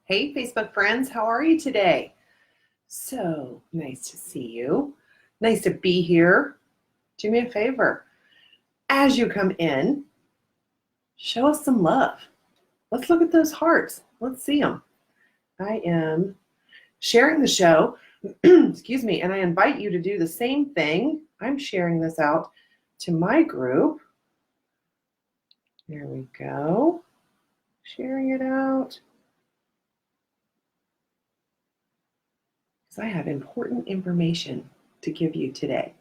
Hey, Facebook friends, how are you today? So nice to see you. Nice to be here. Do me a favor. As you come in, show us some love. Let's look at those hearts. Let's see them. I am sharing the show, excuse me, and I invite you to do the same thing. I'm sharing this out to my group. There we go. Sharing it out. I have important information to give you today.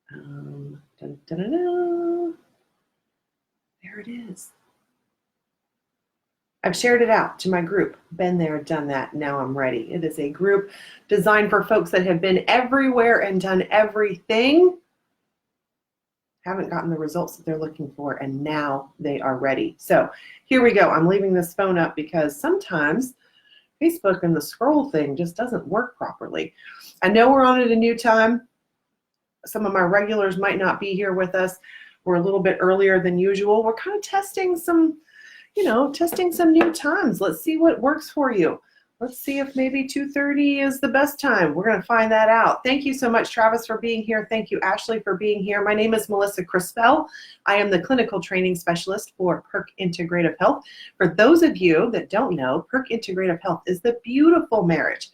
Dun, dun, dun, dun. There it is. I've shared it out to my group. Been there, done that. Now I'm ready. It is a group designed for folks that have been everywhere and done everything, haven't gotten the results that they're looking for, and now they are ready. So here we go. I'm leaving this phone up because sometimes Facebook and the scroll thing just doesn't work properly. I know we're on at a new time. Some of my regulars might not be here with us. We're a little bit earlier than usual. We're kind of testing some, testing some new times. Let's see what works for you. Let's see if maybe 2:30 is the best time. We're going to find that out. Thank you so much, Travis, for being here. Thank you, Ashley, for being here. My name is Melissa Crispell. I am the clinical training specialist for Perk Integrative Health. For those of you that don't know, Perk Integrative Health is the beautiful marriage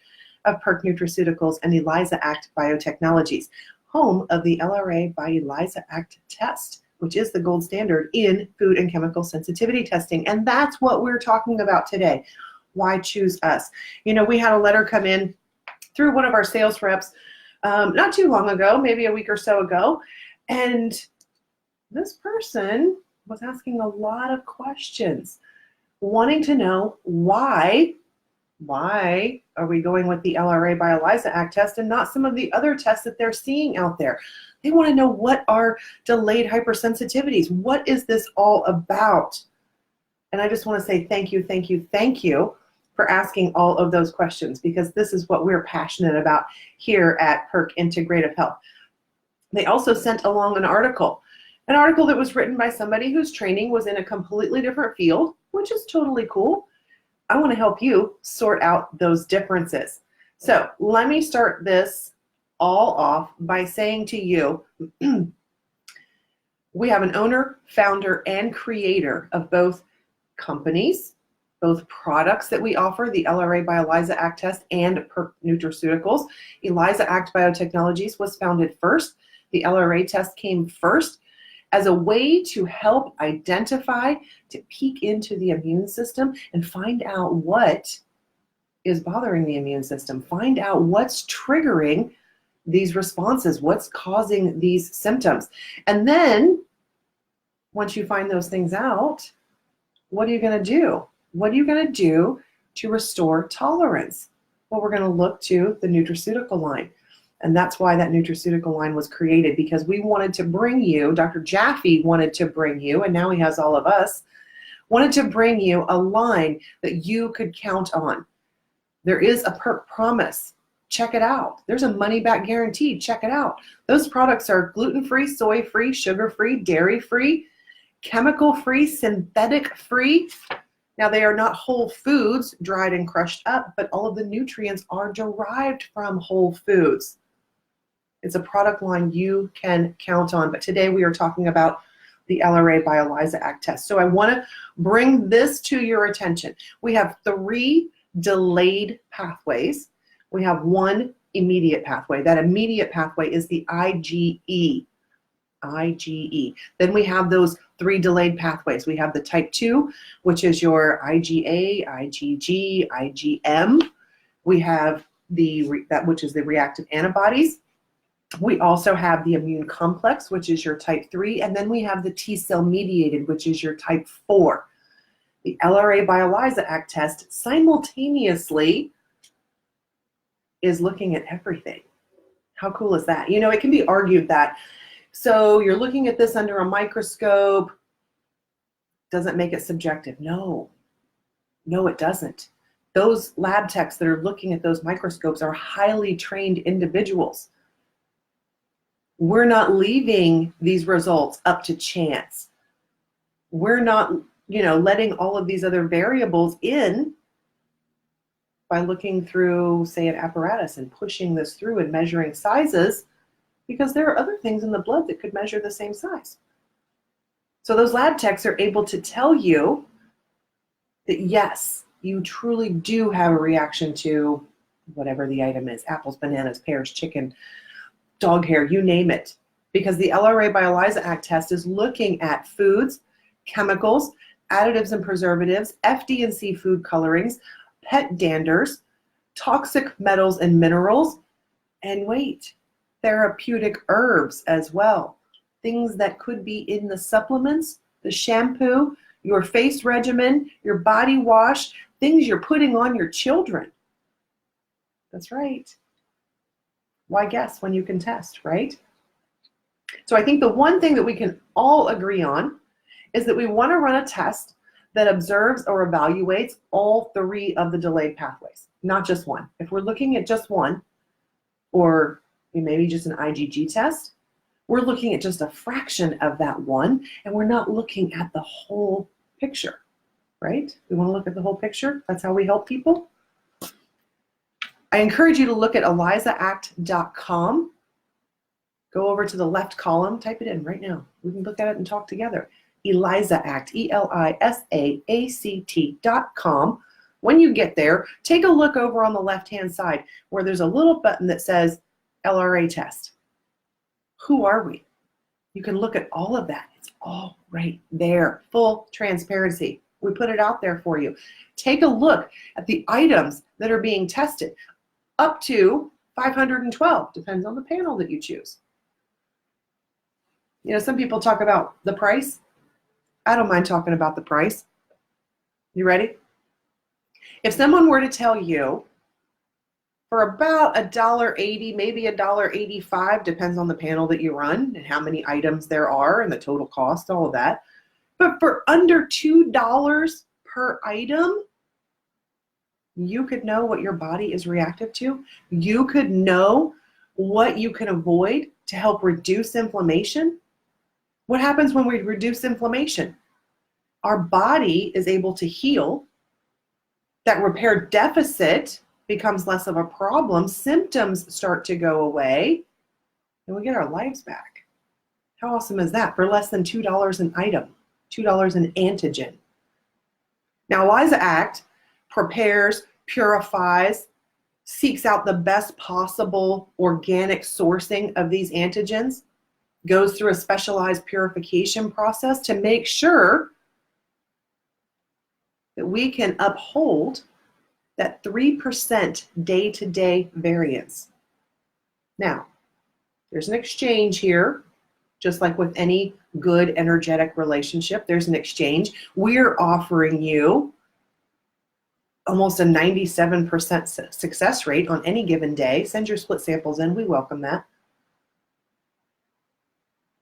of Perk Nutraceuticals and ELISA Act Biotechnologies, home of the LRA by ELISA Act test, which is the gold standard in food and chemical sensitivity testing. And that's what we're talking about today. Why choose us? We had a letter come in through one of our sales reps not too long ago, maybe a week or so ago, and this person was asking a lot of questions, wanting to know why are we going with the LRA by ELISA Act test and not some of the other tests that they're seeing out there? They want to know, what are delayed hypersensitivities? What is this all about? And I just want to say thank you for asking all of those questions, because this is what we're passionate about here at Perk Integrative Health. They also sent along an article that was written by somebody whose training was in a completely different field, which is totally cool. I want to help you sort out those differences. So let me start this all off by saying to you, we have an owner, founder, and creator of both companies, both products that we offer, the LRA by ELISA Act test and Perk Nutraceuticals. ELISA Act Biotechnologies was founded first. The LRA test came first as a way to help identify, to peek into the immune system and find out what is bothering the immune system, find out what's triggering these responses, what's causing these symptoms. And then once you find those things out, what are you going to do? What are you going to do to restore tolerance? Well, we're going to look to the nutraceutical line. And that's why that nutraceutical line was created, because we wanted to bring you, Dr. Jaffe wanted to bring you, and now he has all of us, wanted to bring you a line that you could count on. There is a Perk promise. Check it out. There's a money-back guarantee. Check it out. Those products are gluten-free, soy-free, sugar-free, dairy-free, chemical-free, synthetic-free. Now, they are not whole foods, dried and crushed up, but all of the nutrients are derived from whole foods. It's a product line you can count on. But today we are talking about the LRA by ELISA Act test. So I want to bring this to your attention. We have 3 delayed pathways. We have 1 immediate pathway. That immediate pathway is the IgE. Then we have those 3 delayed pathways. We have the type 2, which is your IgA, IgG, IgM. We have that which is the reactive antibodies. We also have the immune complex, which is your type 3, and then we have the T cell mediated, which is your type 4. The LRA by ELISA Act test simultaneously is looking at everything. How cool is that? It can be argued that, so you're looking at this under a microscope, doesn't make it subjective. No, it doesn't. Those lab techs that are looking at those microscopes are highly trained individuals. We're not leaving these results up to chance. We're not letting all of these other variables in by looking through, say, an apparatus and pushing this through and measuring sizes, because there are other things in the blood that could measure the same size. So those lab techs are able to tell you that yes, you truly do have a reaction to whatever the item is, apples, bananas, pears, chicken, dog hair, you name it. Because the LRA by ELISA Act test is looking at foods, chemicals, additives and preservatives, FD&C food colorings, pet danders, toxic metals and minerals, and wait, therapeutic herbs as well. Things that could be in the supplements, the shampoo, your face regimen, your body wash, things you're putting on your children. That's right. Why guess when you can test, right? So I think the one thing that we can all agree on is that we want to run a test that observes or evaluates all three of the delayed pathways, not just one. If we're looking at just one, or maybe just an IgG test, we're looking at just a fraction of that one, and we're not looking at the whole picture, right? We want to look at the whole picture. That's how we help people. I encourage you to look at ELISAAct.com. Go over to the left column, type it in right now. We can look at it and talk together. ELISA Act, ELISAACT.com. When you get there, take a look over on the left-hand side where there's a little button that says LRA test. Who are we? You can look at all of that. It's all right there. Full transparency. We put it out there for you. Take a look at the items that are being tested. Up to 512, depends on the panel that you choose. Some people talk about the price. I don't mind talking about the price. You ready? If someone were to tell you for about $1.80, maybe $1.85, depends on the panel that you run and how many items there are and the total cost, all of that. But for under $2 per item, you could know what your body is reactive to. You could know what you can avoid to help reduce inflammation. What happens when we reduce inflammation? Our body is able to heal. That repair deficit becomes less of a problem. Symptoms start to go away, and we get our lives back. How awesome is that? For less than $2 an item, $2 an antigen. Now, ELISA Act prepares, purifies, seeks out the best possible organic sourcing of these antigens, goes through a specialized purification process to make sure that we can uphold that 3% day-to-day variance. Now, there's an exchange here, just like with any good energetic relationship, there's an exchange. We're offering you almost a 97% success rate on any given day. Send your split samples in, we welcome that.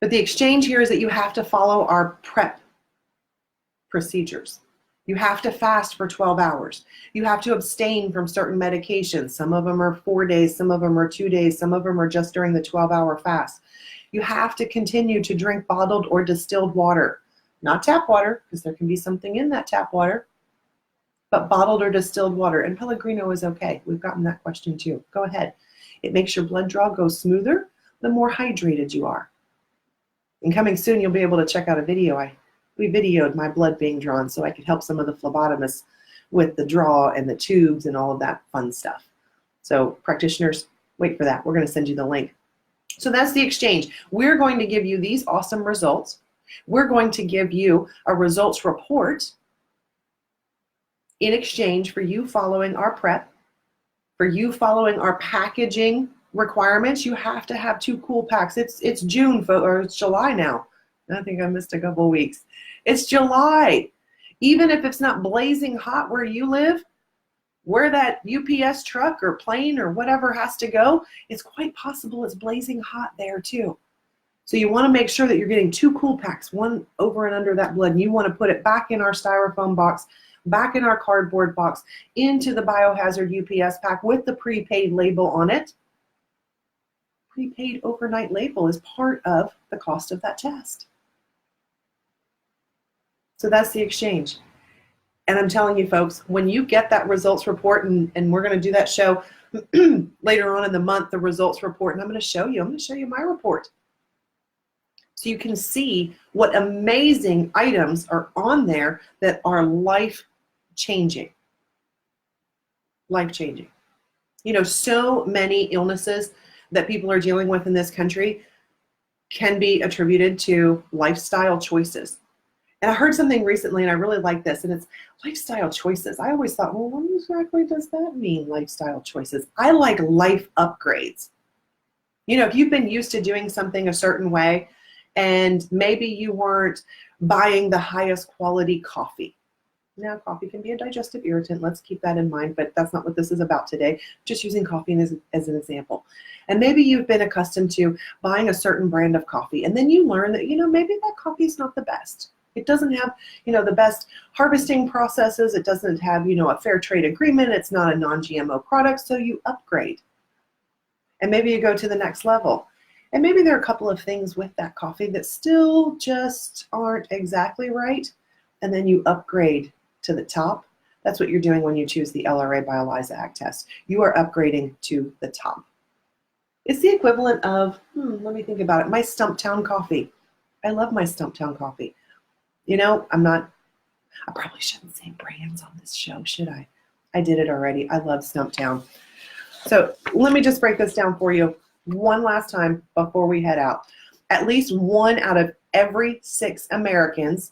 But the exchange here is that you have to follow our prep procedures. You have to fast for 12 hours. You have to abstain from certain medications. Some of them are 4 days, some of them are 2 days, some of them are just during the 12-hour fast. You have to continue to drink bottled or distilled water, not tap water, because there can be something in that tap water, but bottled or distilled water. And Pellegrino is okay. We've gotten that question too. Go ahead. It makes your blood draw go smoother the more hydrated you are. And coming soon, you'll be able to check out a video. We videoed my blood being drawn so I could help some of the phlebotomists with the draw and the tubes and all of that fun stuff. So practitioners, wait for that. We're going to send you the link. So that's the exchange. We're going to give you these awesome results. We're going to give you a results report in exchange for you following our prep, for you following our packaging requirements. You have to have 2 cool packs. It's June, or it's July now. I think I missed a couple weeks. It's July. Even if it's not blazing hot where you live, where that UPS truck or plane or whatever has to go, it's quite possible it's blazing hot there too. So you want to make sure that you're getting 2 cool packs, one over and under that blood, and you want to put it back in our styrofoam box, back in our cardboard box, into the biohazard UPS pack with the prepaid label on it. Prepaid overnight label is part of the cost of that test. So that's the exchange. And I'm telling you folks, when you get that results report, and we're going to do that show later on in the month, the results report, and I'm going to show you my report. So you can see what amazing items are on there that are life-changing. Life-changing. You know, so many illnesses that people are dealing with in this country can be attributed to lifestyle choices. And I heard something recently, and I really like this, and it's lifestyle choices. I always thought, well, what exactly does that mean, lifestyle choices? I like life upgrades. You know, if you've been used to doing something a certain way, and maybe you weren't buying the highest quality coffee. Now, coffee can be a digestive irritant. Let's keep that in mind, but that's not what this is about today. Just using coffee as an example. And maybe you've been accustomed to buying a certain brand of coffee, and then you learn that, you know, maybe that coffee is not the best. It doesn't have, you know, the best harvesting processes. It doesn't have, you know, a fair trade agreement. It's not a non-GMO product, so you upgrade. And maybe you go to the next level. And maybe there are a couple of things with that coffee that still just aren't exactly right. And then you upgrade to the top. That's what you're doing when you choose the LRA by ELISA ACT test. You are upgrading to the top. It's the equivalent of, let me think about it, my Stumptown coffee. I love my Stumptown coffee. You know, I probably shouldn't say brands on this show, should I? I did it already. I love Stumptown. So let me just break this down for you one last time before we head out. At least 1 out of every 6 Americans,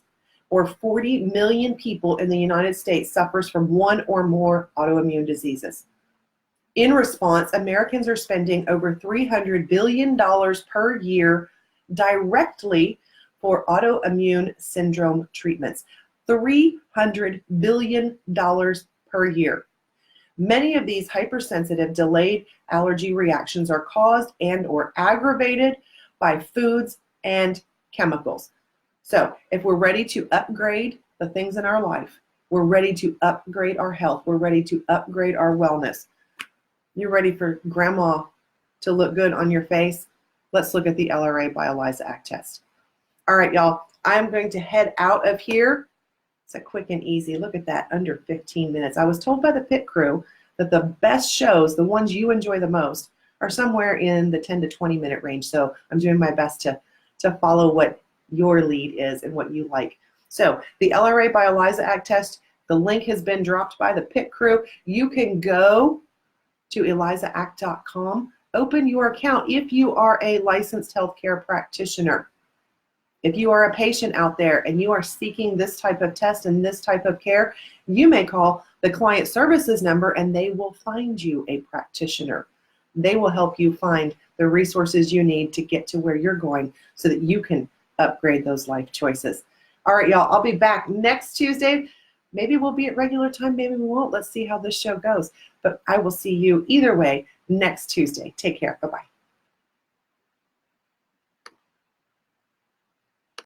or 40 million people in the United States, suffers from one or more autoimmune diseases. In response, Americans are spending over $300 billion per year directly for autoimmune syndrome treatments. $300 billion per year. Many of these hypersensitive delayed allergy reactions are caused and or aggravated by foods and chemicals. So if we're ready to upgrade the things in our life, we're ready to upgrade our health, we're ready to upgrade our wellness, you're ready for grandma to look good on your face, let's look at the LRA by ELISA ACT test. All right, y'all, I'm going to head out of here. It's a quick and easy. Look at that, under 15 minutes. I was told by the pit crew that the best shows, the ones you enjoy the most, are somewhere in the 10 to 20 minute range. So I'm doing my best to follow what your lead is and what you like. So the LRA by ELISA ACT test, the link has been dropped by the pit crew. You can go to ELISAACT.com, open your account if you are a licensed healthcare practitioner. If you are a patient out there and you are seeking this type of test and this type of care, you may call the client services number and they will find you a practitioner. They will help you find the resources you need to get to where you're going so that you can upgrade those life choices. All right, y'all, I'll be back next Tuesday. Maybe we'll be at regular time, maybe we won't. Let's see how this show goes. But I will see you either way next Tuesday. Take care. Bye-bye.